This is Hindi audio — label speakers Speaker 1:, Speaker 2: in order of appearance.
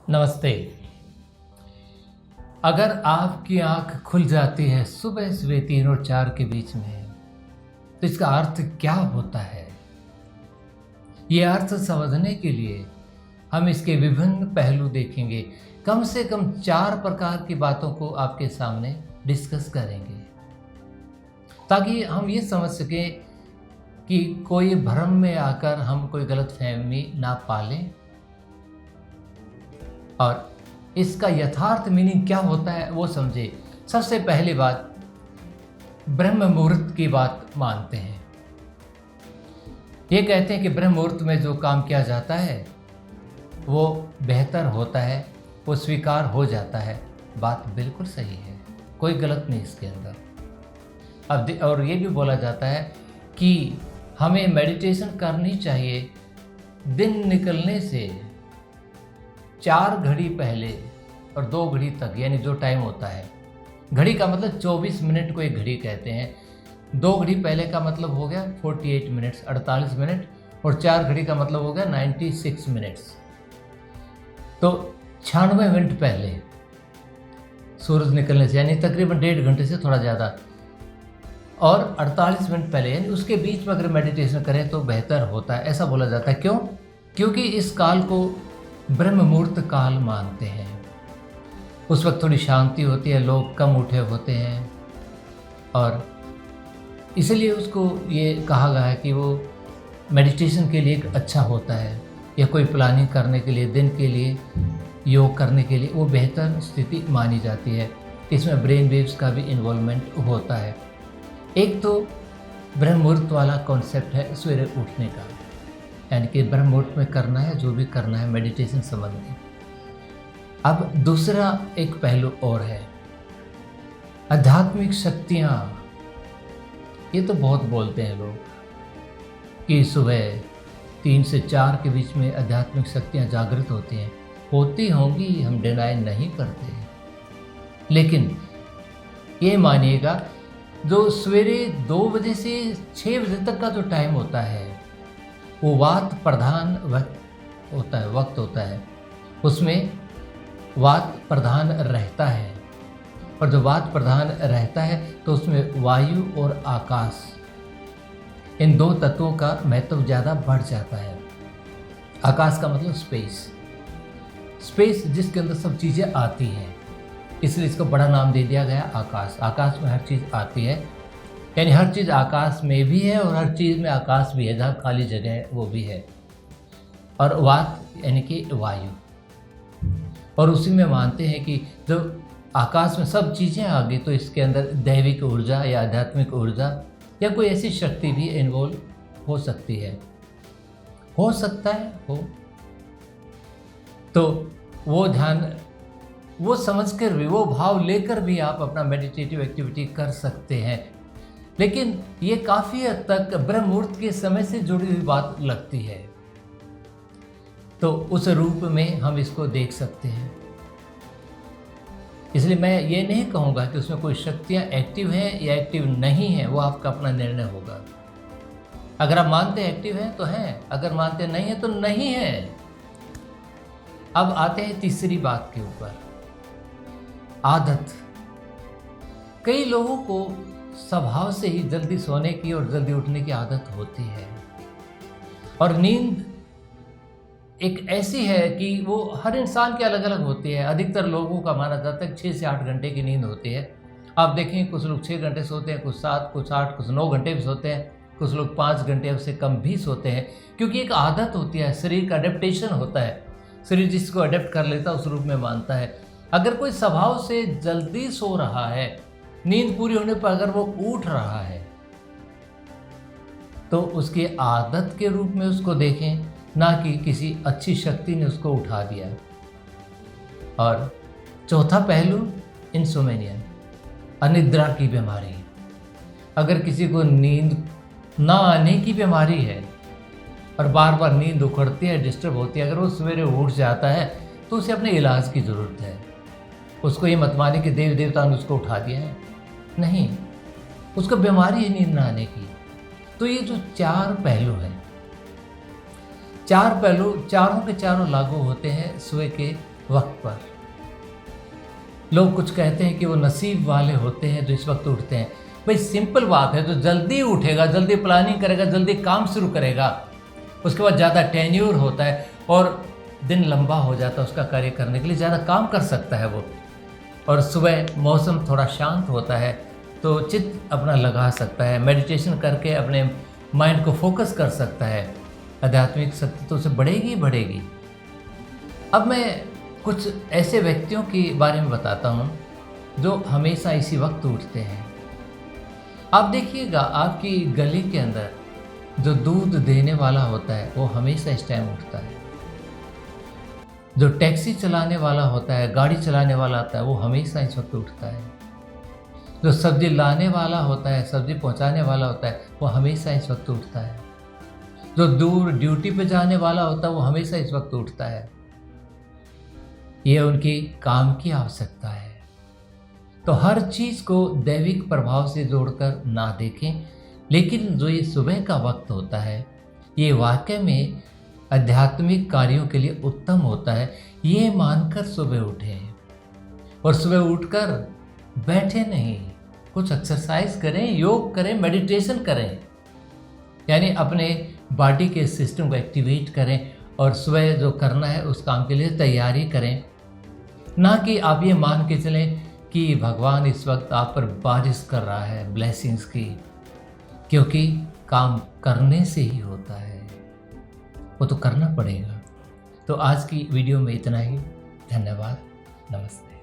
Speaker 1: नमस्ते। अगर आपकी आंख खुल जाती है सुबह सुबह 3 और 4 के बीच में, तो इसका अर्थ क्या होता है? ये अर्थ समझने के लिए हम इसके विभिन्न पहलू देखेंगे। कम से कम 4 प्रकार की बातों को आपके सामने डिस्कस करेंगे, ताकि हम ये समझ सकें कि कोई भ्रम में आकर हम कोई गलतफहमी ना पालें और इसका यथार्थ मीनिंग क्या होता है वो समझे। सबसे पहली बात, ब्रह्म मुहूर्त की बात मानते हैं। ये कहते हैं कि ब्रह्म मुहूर्त में जो काम किया जाता है वो बेहतर होता है, वो स्वीकार हो जाता है। बात बिल्कुल सही है, कोई गलत नहीं इसके अंदर। अब और ये भी बोला जाता है कि हमें मेडिटेशन करनी चाहिए दिन निकलने से 4 घड़ी पहले और 2 घड़ी तक, यानी जो टाइम होता है। घड़ी का मतलब 24 मिनट को एक घड़ी कहते हैं। 2 घड़ी पहले का मतलब हो गया 48 मिनट्स, 48 मिनट, और 4 घड़ी का मतलब हो गया 96 मिनट्स। तो 96 मिनट पहले सूरज निकलने से, यानी तकरीबन 1.5 घंटे से थोड़ा ज़्यादा, और 48 मिनट पहले, यानी उसके बीच में अगर मेडिटेशन करें तो बेहतर होता है, ऐसा बोला जाता है। क्यों? क्योंकि इस काल को ब्रह्म मुहूर्त काल मानते हैं। उस वक्त थोड़ी शांति होती है, लोग कम उठे होते हैं, और इसलिए उसको ये कहा गया है कि वो मेडिटेशन के लिए एक अच्छा होता है, या कोई प्लानिंग करने के लिए, दिन के लिए, योग करने के लिए वो बेहतर स्थिति मानी जाती है। इसमें ब्रेन वेव्स का भी इन्वॉल्वमेंट होता है। एक तो ब्रह्म मुहूर्त वाला कॉन्सेप्ट है सवेरे उठने का, यानी कि ब्रह्म मुहूर्त में करना है जो भी करना है मेडिटेशन संबंधी। अब दूसरा एक पहलू और है, आध्यात्मिक शक्तियाँ। ये तो बहुत बोलते हैं लोग कि सुबह 3 से 4 के बीच में आध्यात्मिक शक्तियाँ जागृत होती हैं। होती होंगी, हम डिनाई नहीं करते, लेकिन ये मानिएगा जो सवेरे 2 बजे से 6 बजे तक का जो टाइम होता है वो वात प्रधान वक्त होता है। उसमें वात प्रधान रहता है, और जो वात प्रधान रहता है तो उसमें वायु और आकाश, इन 2 तत्वों का महत्व ज़्यादा बढ़ जाता है। आकाश का मतलब स्पेस जिसके अंदर सब चीज़ें आती हैं, इसलिए इसको बड़ा नाम दे दिया गया आकाश। आकाश में हर चीज़ आती है, यानी हर चीज़ आकाश में भी है और हर चीज़ में आकाश भी है, जहाँ खाली जगह है वो भी है। और वात यानी कि वायु, और उसी में मानते हैं कि जब आकाश में सब चीज़ें आ गई तो इसके अंदर दैविक ऊर्जा या आध्यात्मिक ऊर्जा या कोई ऐसी शक्ति भी इन्वॉल्व हो सकती है, हो सकता है हो। तो वो ध्यान, वो समझकर भी, वो भाव लेकर भी आप अपना मेडिटेटिव एक्टिविटी कर सकते हैं। लेकिन ये काफ़ी हद तक ब्रह्म मुहूर्त के समय से जुड़ी हुई बात लगती है, तो उस रूप में हम इसको देख सकते हैं। इसलिए मैं ये नहीं कहूँगा कि उसमें कोई शक्तियाँ एक्टिव हैं या एक्टिव नहीं हैं, वो आपका अपना निर्णय होगा। अगर आप मानते हैं एक्टिव हैं तो हैं, अगर मानते नहीं हैं तो नहीं है। अब आते हैं तीसरी बात के ऊपर, आदत। कई लोगों को स्वभाव से ही जल्दी सोने की और जल्दी उठने की आदत होती है, और नींद एक ऐसी है कि वो हर इंसान की अलग अलग होती है। अधिकतर लोगों का माना जाता है 6 से 8 घंटे की नींद होती है। आप देखें, कुछ लोग 6 घंटे सोते हैं, कुछ 7, कुछ 8, कुछ 9 घंटे भी सोते हैं, कुछ लोग 5 घंटे उससे कम भी सोते हैं, क्योंकि एक आदत होती है, शरीर का अडेप्टेशन होता है। शरीर जिसको अडेप्ट कर लेता है उस रूप में मानता है। अगर कोई स्वभाव से जल्दी सो रहा है, नींद पूरी होने पर अगर वो उठ रहा है, तो उसकी आदत के रूप में उसको देखें, ना कि किसी अच्छी शक्ति ने उसको उठा दिया। और चौथा पहलू, इंसोमेनिया, अनिद्रा की बीमारी। अगर किसी को नींद ना आने की बीमारी है और बार बार नींद उखड़ती है, डिस्टर्ब होती है, अगर वो सवेरे उठ जाता है तो उसे अपने इलाज की ज़रूरत है। उसको ये मत माने कि देव देवता ने उसको उठा दिया है, नहीं, उसको बीमारी है नींद ना आने की। तो ये जो 4 पहलू हैं, चार पहलू चारों के चारों लागू होते हैं सुबह के वक्त पर। लोग कुछ कहते हैं कि वो नसीब वाले होते हैं जो इस वक्त उठते हैं। भाई सिंपल बात है, जो जल्दी उठेगा, जल्दी प्लानिंग करेगा, जल्दी काम शुरू करेगा, उसके बाद ज़्यादा टेन्योर होता है और दिन लंबा हो जाता है उसका कार्य करने के लिए, ज़्यादा काम कर सकता है वो। और सुबह मौसम थोड़ा शांत होता है तो चित्त अपना लगा सकता है, मेडिटेशन करके अपने माइंड को फोकस कर सकता है, आध्यात्मिक शक्ति तो उसे बढ़ेगी ही बढ़ेगी। अब मैं कुछ ऐसे व्यक्तियों के बारे में बताता हूँ जो हमेशा इसी वक्त उठते हैं। आप देखिएगा, आपकी गली के अंदर जो दूध देने वाला होता है वो हमेशा इस टाइम उठता है। जो टैक्सी चलाने वाला होता है, गाड़ी चलाने वाला होता है, वो हमेशा इस वक्त उठता है। जो सब्जी लाने वाला होता है, सब्जी पहुंचाने वाला होता है, वो हमेशा इस वक्त उठता है। जो दूर ड्यूटी पे जाने वाला होता है वो हमेशा इस वक्त उठता है। ये उनकी काम की आवश्यकता है। तो हर चीज़ को दैविक प्रभाव से जोड़कर ना देखें, लेकिन जो ये सुबह का वक्त होता है ये वाकई में आध्यात्मिक कार्यों के लिए उत्तम होता है। ये मानकर सुबह उठें और सुबह उठकर बैठे नहीं, कुछ एक्सरसाइज करें, योग करें, मेडिटेशन करें, यानी अपने बॉडी के सिस्टम को एक्टिवेट करें और सुबह जो करना है उस काम के लिए तैयारी करें। ना कि आप ये मान के चलें कि भगवान इस वक्त आप पर बारिश कर रहा है ब्लेसिंग्स की, क्योंकि काम करने से ही होता है, वो तो करना पड़ेगा। तो आज की वीडियो में इतना ही। धन्यवाद। नमस्ते।